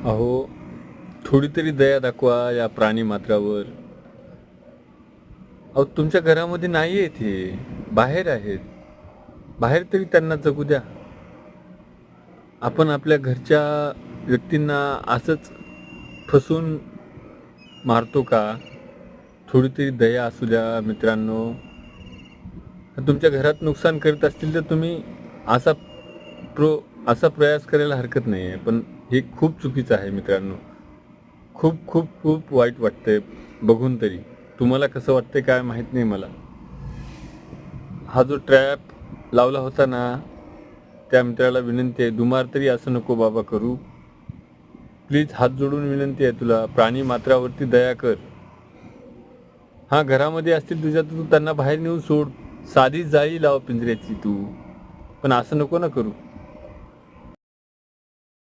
अहो, थोडी तरी दया दाखवा या प्राणी मात्रावर. अहो, तुमच्या घरामध्ये नाही आहेत हे, बाहेर आहेत. बाहेर तरी त्यांना जगू द्या. आपण आपल्या घरच्या व्यक्तींना असंच फसून मारतो का? थोडी तरी दया असू द्या मित्रांनो. तुमच्या घरात नुकसान करत असतील तर तुम्ही असा प्रो असा प्रयास करायला हरकत नाही आहे. पण हे खूप चुकीचं आहे मित्रांनो. खूप खूप खूप वाईट वाटतंय बघून तरी. तुम्हाला कसं वाटतंय काय माहीत नाही मला. हा जो ट्रॅप लावला होता ना, त्या मित्राला विनंती आहे, दुमार तरी असं नको बाबा करू. प्लीज हात जोडून विनंती आहे तुला, प्राणी मात्रावरती दया कर. हा, घरामध्ये असतील तुझ्या तर तू त्यांना बाहेर नेऊन सोड. साधी जाळी लाव पिंजऱ्याची तू. पण असं नको ना करू.